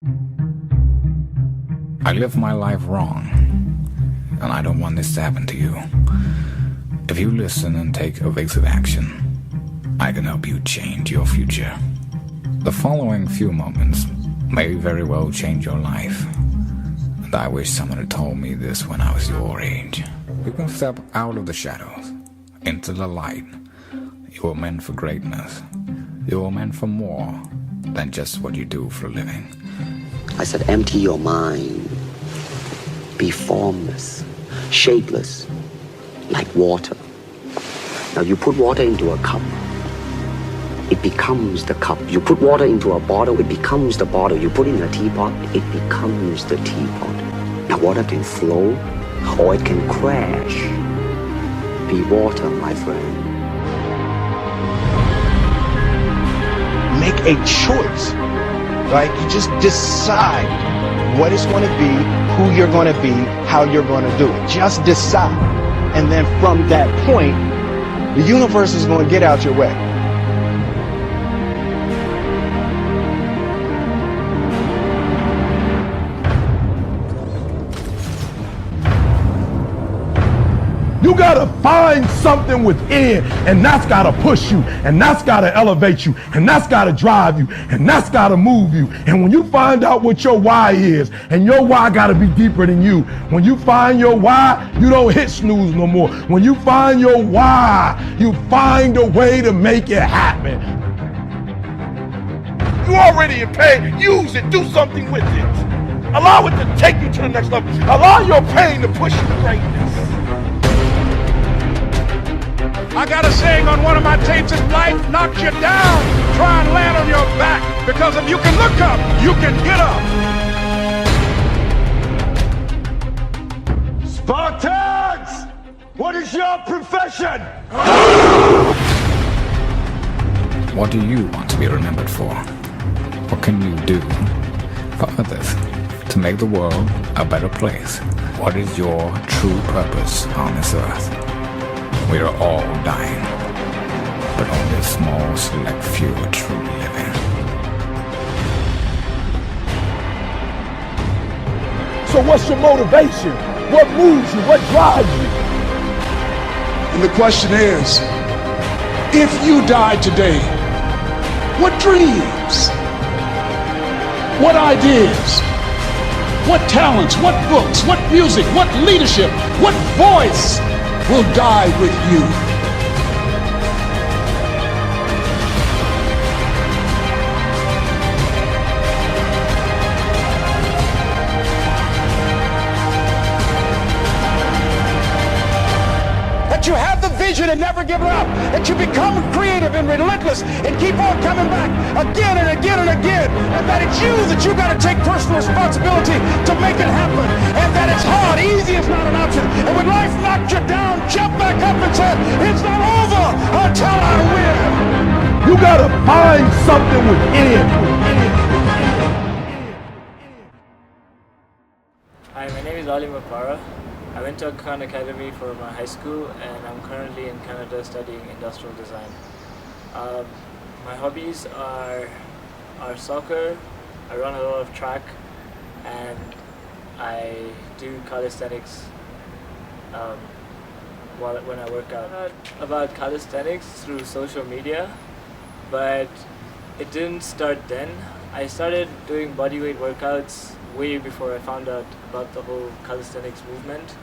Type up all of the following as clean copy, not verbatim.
I live my life wrong, and I don't want this to happen to you. If you listen and take evasive action, I can help you change your future. The following few moments may very well change your life, and I wish someone had told me this when I was your age. You can step out of the shadows, into the light. You were meant for greatness. You were meant for more than just what you do for a living. I said, empty your mind. Be formless, shapeless, like water. Now you put water into a cup, it becomes the cup. You put water into a bottle, it becomes the bottle. You put it in a teapot, it becomes the teapot. Now water can flow or it can crash. Be water, my friend. Make a choice, right? You just decide what it's going to be, who you're going to be, how you're going to do it. Just decide. And then from that point, the universe is going to get out your way. You gotta find something within, and that's gotta push you, and that's gotta elevate you, and that's gotta drive you, and that's gotta move you. And when you find out what your why is, and your why gotta be deeper than you, when you find your why, you don't hit snooze no more. When you find your why, you find a way to make it happen. You already in pain, use it, do something with it. Allow it to take you to the next level. Allow your pain to push you to greatness. I got a saying on one of my tapes, if life knocks you down, try and land on your back, because if you can look up, you can get up. Spartans! What is your profession? What do you want to be remembered for? What can you do for others to make the world a better place? What is your true purpose on this earth? We are all dying, but only a small select few are truly living. So what's your motivation? What moves you? What drives you? And the question is, if you died today, what dreams, what ideas, what talents, what books, what music, what leadership, what voice will die with you? That you have the vision and never give it up. That you become creative and relentless and keep on coming back again and again and again. And that it's you that you got to take personal responsibility to make it happen. And that it's hard. Easy is not an option. And when life knocks you down, jump back up and say, it's not over until I win. You gotta find something within. Hi, my name is Ali Mapara. I went to Khan Academy for my high school, and I'm currently in Canada studying industrial design. My hobbies are soccer. I run a lot of track, and I do calisthenics when I work out. About calisthenics through social media, but it didn't start then. I started doing bodyweight workouts way before I found out about the whole calisthenics movement.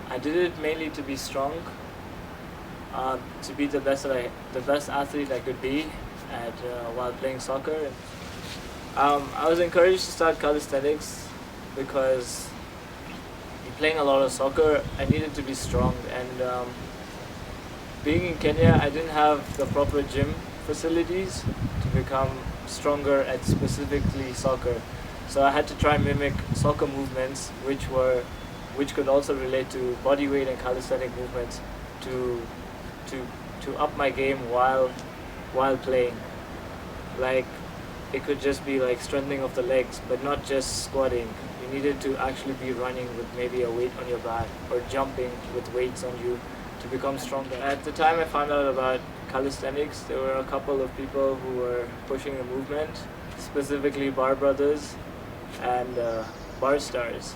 I did it mainly to be strong, to be the best athlete I could be while playing soccer. I was encouraged to start calisthenics because playing a lot of soccer, I needed to be strong, and being in Kenya, I didn't have the proper gym facilities to become stronger at specifically soccer. So I had to try and mimic soccer movements, which could also relate to bodyweight and calisthenic movements, to up my game while playing. Like, it could just be like strengthening of the legs, but not just squatting. You needed to actually be running with maybe a weight on your back, or jumping with weights on you to become stronger. At the time I found out about calisthenics, there were a couple of people who were pushing the movement, specifically Bar Brothers and Bar Stars.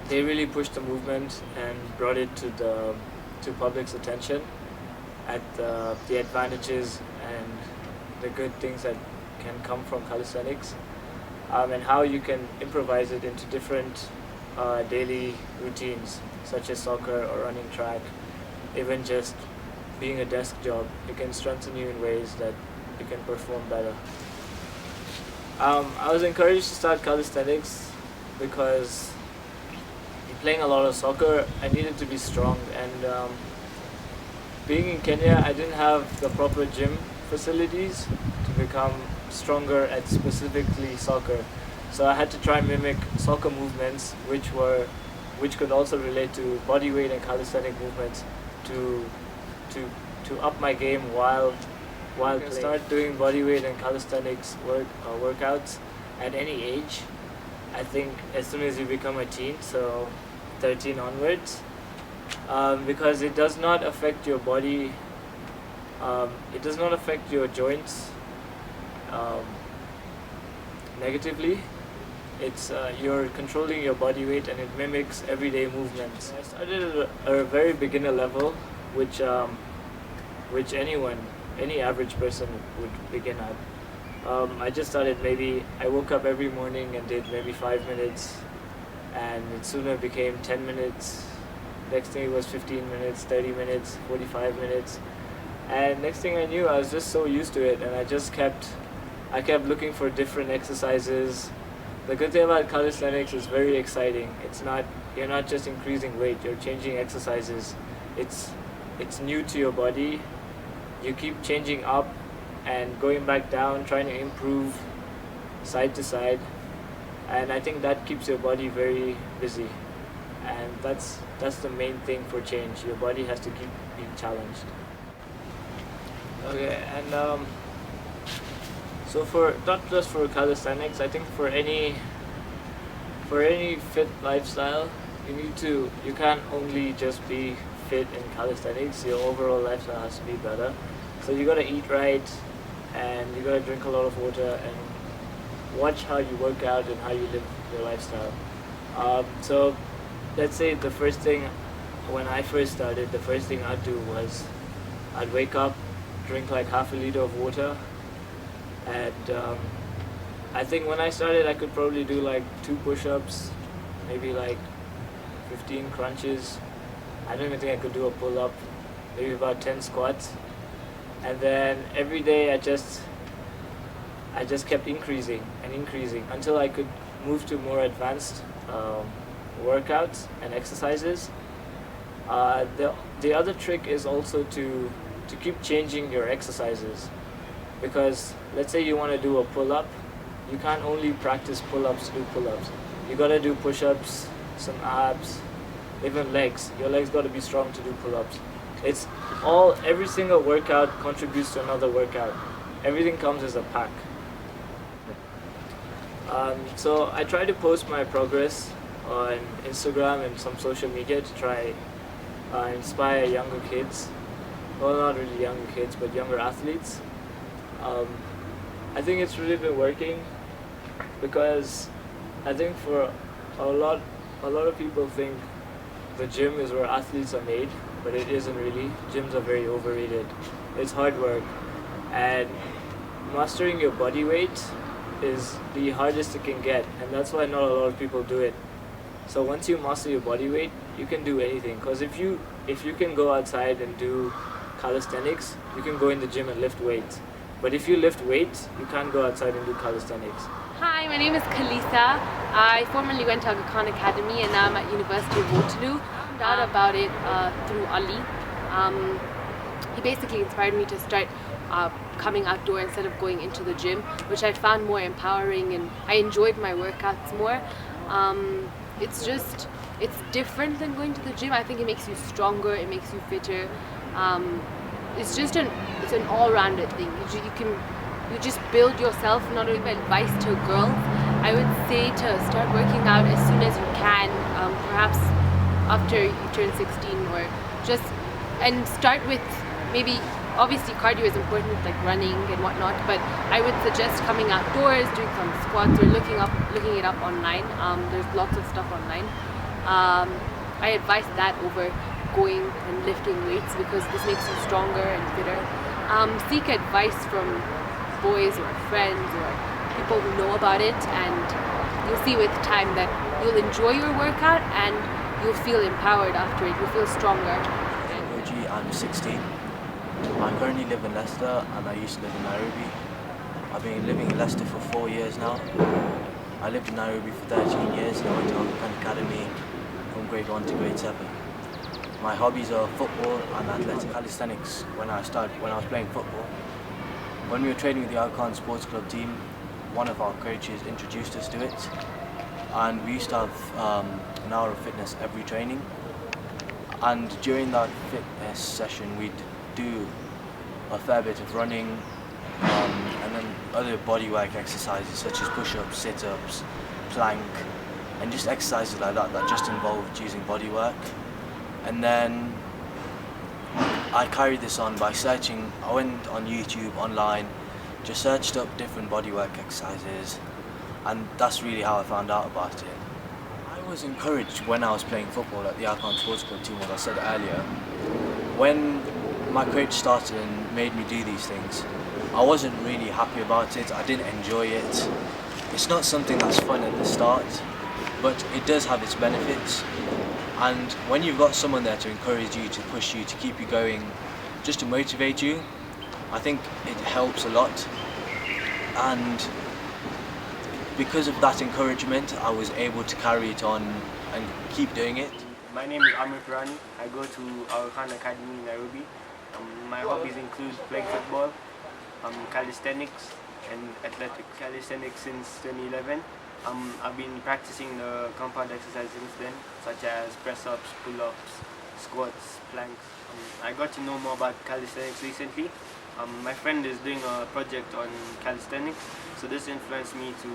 They really pushed the movement and brought it to public's attention at the advantages and the good things that can come from calisthenics, and how you can improvise it into different daily routines, such as soccer or running track, even just being a desk job. It can strengthen you in ways that you can perform better. I was encouraged to start calisthenics because playing a lot of soccer, I needed to be strong, and being in Kenya, I didn't have the proper gym facilities to become stronger at specifically soccer. So I had to try and mimic soccer movements, which could also relate to body weight and calisthenic movements, to up my game while playing. Start doing body weight and calisthenics workouts at any age. I think as soon as you become a teen, so 13 onwards, because it does not affect your body, it does not affect your joints negatively. It's you're controlling your body weight, and it mimics everyday movements. I started at a very beginner level, which any average person would begin at. I just started, I woke up every morning and did maybe 5 minutes, and it sooner became 10 minutes. Next thing it was 15 minutes, 30 minutes, 45 minutes. And next thing I knew, I was just so used to it, and I kept looking for different exercises. The good thing about calisthenics is very exciting. You're not just increasing weight, you're changing exercises. It's new to your body. You keep changing up and going back down, trying to improve side to side, and I think that keeps your body very busy, and that's the main thing for change. Your body has to keep being challenged. Okay, and so for not just for calisthenics, I think for any fit lifestyle, you can't only just be fit in calisthenics. Your overall lifestyle has to be better. So you gotta eat right, and you gotta drink a lot of water, and watch how you work out and how you live your lifestyle. So let's say the first thing, when I first started, the first thing I'd do was I'd wake up, drink like half a liter of water, and I think when I started I could probably do like 2 push-ups, maybe like 15 crunches. I don't even think I could do a pull-up, maybe about 10 squats. And then every day I just kept increasing and increasing until I could move to more advanced workouts and exercises. The other trick is also to keep changing your exercises, because let's say you want to do a pull-up, you can't only practice pull-ups to do pull-ups. You gotta do push-ups, some abs, even legs. Your legs gotta be strong to do pull-ups. Every single workout contributes to another workout. Everything comes as a pack. So I try to post my progress on Instagram and some social media to try inspire younger kids. Well, not really younger kids, but younger athletes. I think it's really been working, because I think for a lot of people think the gym is where athletes are made, but it isn't really. Gyms are very overrated. It's hard work, and mastering your body weight is the hardest it can get, and that's why not a lot of people do it. So once you master your body weight, you can do anything, because if you can go outside and do calisthenics, you can go in the gym and lift weights. But if you lift weights, you can't go outside and do calisthenics. Hi, my name is Kalisa. I formerly went to Aga Khan Academy, and now I'm at University of Waterloo. I found out about it through Ali. He basically inspired me to start coming outdoor instead of going into the gym, which I found more empowering, and I enjoyed my workouts more. It's different than going to the gym. I think it makes you stronger, it makes you fitter. It's an all-rounded thing. You just build yourself. Not only my advice to girls, I would say to start working out as soon as you can, perhaps after you turn 16, and start with maybe Obviously cardio is important, like running and whatnot, but I would suggest coming outdoors, doing some squats, or looking it up online. There's lots of stuff online. I advise that over going and lifting weights, because this makes you stronger and fitter. Seek advice from boys or friends or people who know about it, and you'll see with time that you'll enjoy your workout and you'll feel empowered after it. You'll feel stronger. I'm 16. I currently live in Leicester, and I used to live in Nairobi. I've been living in Leicester for 4 years now. I lived in Nairobi for 13 years, and I went to an academy from grade 1 to grade 7. My hobbies are football and athletics. Calisthenics when I was playing football. When we were training with the Alcan Sports Club team, one of our coaches introduced us to it, and we used to have an hour of fitness every training. And during that fitness session, we'd do a fair bit of running, and then other bodywork exercises such as push-ups, sit-ups, plank, and just exercises like that just involved using bodywork. And then I carried this on by searching. I went on YouTube, online, just searched up different bodywork exercises, and that's really how I found out about it. I was encouraged when I was playing football at the Alcan Sports Club team, as I said earlier. When my coach started and made me do these things, I wasn't really happy about it. I didn't enjoy it. It's not something that's fun at the start, but it does have its benefits. And when you've got someone there to encourage you, to push you, to keep you going, just to motivate you, I think it helps a lot. And because of that encouragement, I was able to carry it on and keep doing it. My name is Amir Pirani. I go to Alcan Academy in Nairobi. My hobbies include playing football, calisthenics, and athletics. Calisthenics since 2011. I've been practicing the compound exercises since then, such as press-ups, pull-ups, squats, planks. I got to know more about calisthenics recently. My friend is doing a project on calisthenics, so this influenced me to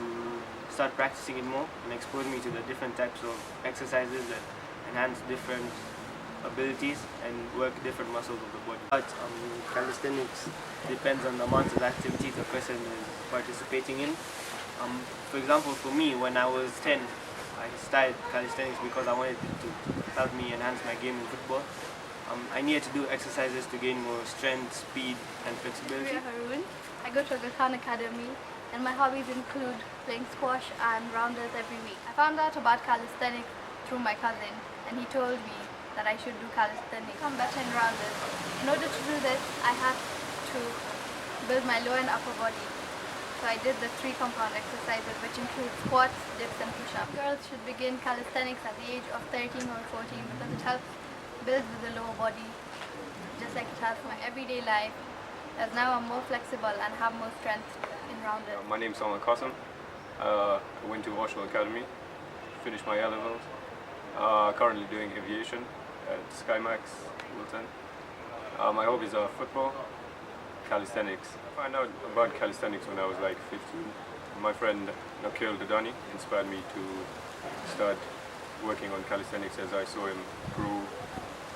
start practicing it more and expose me to the different types of exercises that enhance different abilities and work different muscles of the body. But calisthenics depends on the amount of activity the person is participating in. For example, for me, when I was 10, I started calisthenics because I wanted it to help me enhance my game in football. I needed to do exercises to gain more strength, speed, and flexibility. I go to Alcan Academy, and my hobbies include playing squash and rounders every week. I found out about calisthenics through my cousin, and he told me that I should do calisthenics. I'm better in rounders. In order to do this, I had to build my lower and upper body. So I did the 3 compound exercises, which include squats, dips, and push-ups. Girls should begin calisthenics at the age of 13 or 14 because it helps build the lower body, just like it helps my everyday life, as now I'm more flexible and have more strength in rounders. My name is Salman Qasim. I went to Washington Academy, finished my A-levels. Currently doing aviation at SkyMax, Wilton. My hobbies are football, calisthenics. I found out about calisthenics when I was like 15. My friend Nakil Dadani inspired me to start working on calisthenics as I saw him grow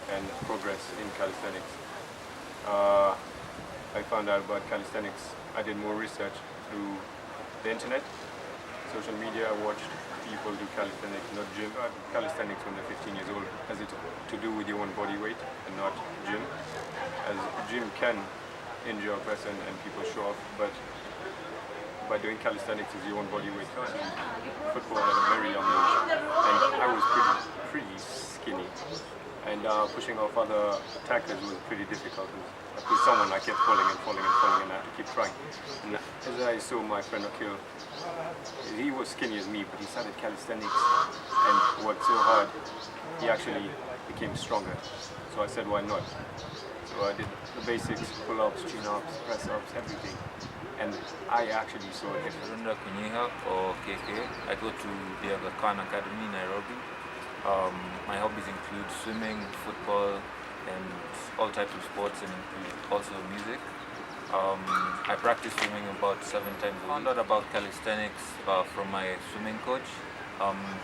and progress in calisthenics. I found out about calisthenics. I did more research through the internet, social media. I watched people do calisthenics, not gym. Calisthenics when they're 15 years old has it to do with your own body weight and not gym, as gym can injure a person and people show off, but by doing calisthenics is your own body weight. Football at a very young age, and I was pretty skinny, and pushing off other attackers was pretty difficult. With someone I kept falling and I had to keep trying. And as I saw my friend Akil, he was skinny as me, but he started calisthenics and worked so hard, he actually became stronger. So I said, why not? So I did the basics, pull-ups, chin-ups, press-ups, everything. And I actually saw a difference. Or KK. I go to the Alcan Academy in Nairobi. My hobbies include swimming, football, and all types of sports, and also music. I practice swimming about 7 times a week. I found out about calisthenics from my swimming coach.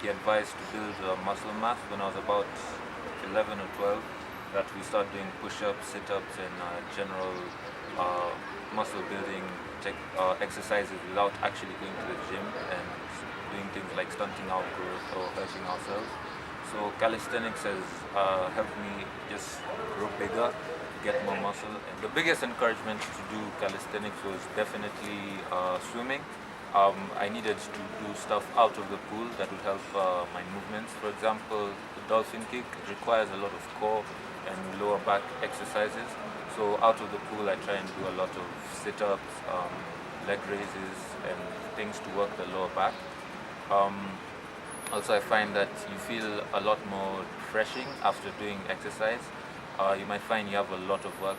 He advised to build muscle mass when I was about 11 or 12. that we start doing push-ups, sit-ups, and general muscle building exercises without actually going to the gym and doing things like stunting our growth or hurting ourselves. So calisthenics has helped me just grow bigger, get more muscle. And the biggest encouragement to do calisthenics was definitely swimming. I needed to do stuff out of the pool that would help my movements. For example, the dolphin kick requires a lot of core and lower back exercises. So out of the pool, I try and do a lot of sit-ups, leg raises, and things to work the lower back. Also, I find that you feel a lot more refreshing after doing exercise. You might find you have a lot of work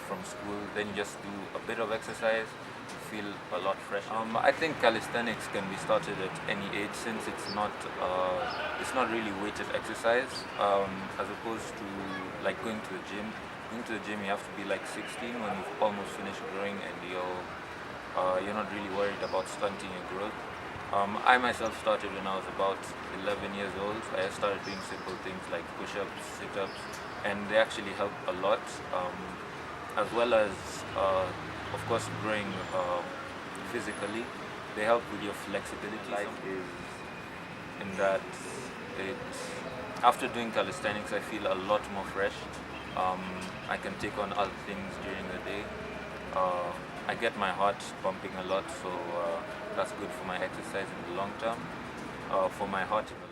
from school, then you just do a bit of exercise, you feel a lot fresher. I think calisthenics can be started at any age since it's not really weighted exercise as opposed to like going to the gym. Going to the gym, you have to be like 16 when you've almost finished growing and you're not really worried about stunting your growth. I myself started when I was about 11 years old. I started doing simple things like push-ups, sit-ups, and they actually help a lot, as well as, of course, growing physically. They help with your flexibility. Life is in that after doing calisthenics, I feel a lot more fresh. I can take on other things during the day. I get my heart pumping a lot, so that's good for my exercise in the long term, for my heart in the